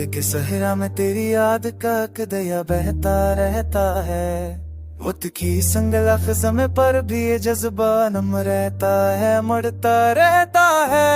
के सहरा में तेरी याद का कदया बहता रहता है। वक्त की संगला खज़म पर भी ये जज्बा नम रहता है, मरता रहता है।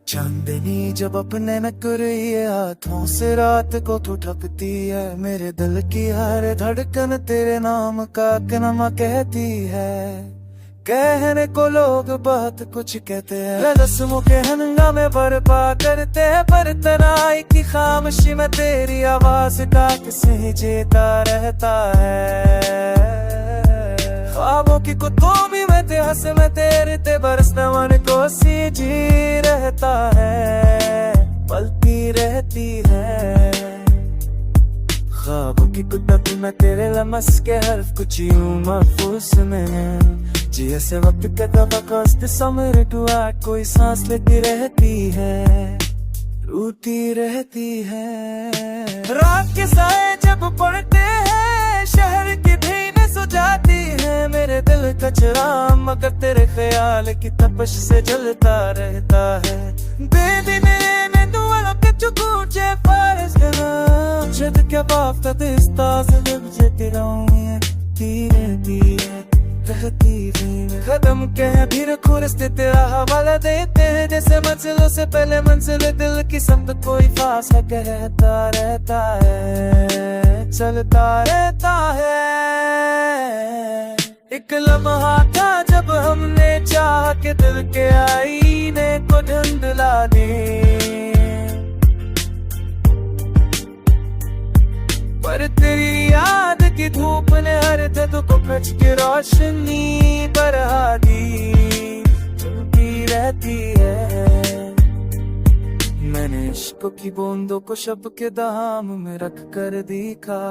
चांदनी जब अपने में कुर्री हाथों से रात को तो ठपती है, मेरे दिल की हर धड़कन तेरे नाम का कनमा कहती है। कहने को लोग बात कुछ कहते हैं, रस्मों के हंगामे बर्पा करते हैं, पर तनाई की खामोशी में तेरी आवाज का किसे जीता रहता है। ख्वाबों की कुतुबी में ते हंस में तेरे ते बरसता मन को सी जी रहता है, पलती रहती है। ख्वाबों की कुतुबी में तेरे लम्स के हर्फ कुछ यूं महफूस में, जी ऐसे वक्त का दबा समर टुआ कोई सांस लेती रहती है, रूठी रहती है। रात के साए जब पड़ते हैं, शहर की धीमे सो जाती है, मेरे दिल का चिराग मगर तेरे ख्याल की तपश से जलता रहता है। बेदिने दुआओं के चुकूचे फारस गना जद क्या बाफ्ता दिस्ता से जब तेरा रहती है, रहती है। कदम के हैं भी रखो रस्ते तेरा हवाला देते हैं, जैसे मंजिलों से पहले मंजिल दिल की समत कोई फासला कहता रहता है, चलता रहता है। एक लम्हा था जब हमने चाह के दिल के आईने को धुंधला दे, पर तेरी याद की धूप ने हर दर्द को खच के रोशनी बढ़ा दी, चलती रहती है। मैंने इश्क की बूंदों को शब के दाम में रख कर देखा,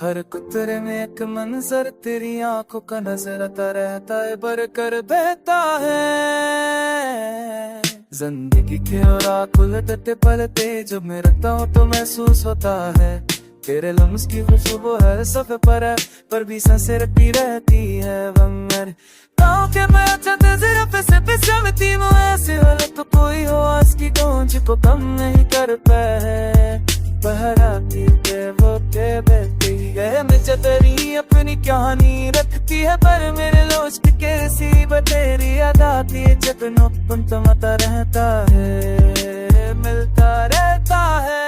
हर कुतरे में एक मंजर तेरी आंखों का नजर आता रहता है, बर कर बहता है। जिंदगी के और उलटते पलटे जब मैं रखता हूँ तो महसूस होता है, तेरे लम्स की खुशबू हर सफ़े पर भी सांसें रखती रहती है। वंगर गाँव के मैं चलते जरा पे चलती हूँ, ऐसी हालत तो कोई हो आज की गूंज को कम नहीं कर पाए। बहराती के वो के बहती है, मुझे तेरी अपनी कहानी रखती है, पर मेरे लोस्ट के सी बतेरी अदा की जगनों तुम तमता रहता है, मिलता रहता है।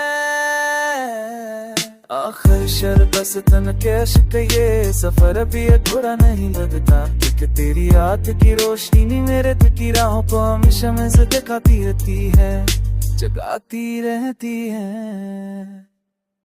आखिर शर बस तन के ये सफर भी अधूरा नहीं लगता, कि तेरी याद की रोशनी मेरे दिल की राहों को हमेशा में से दिखाती रहती है, जगाती रहती है।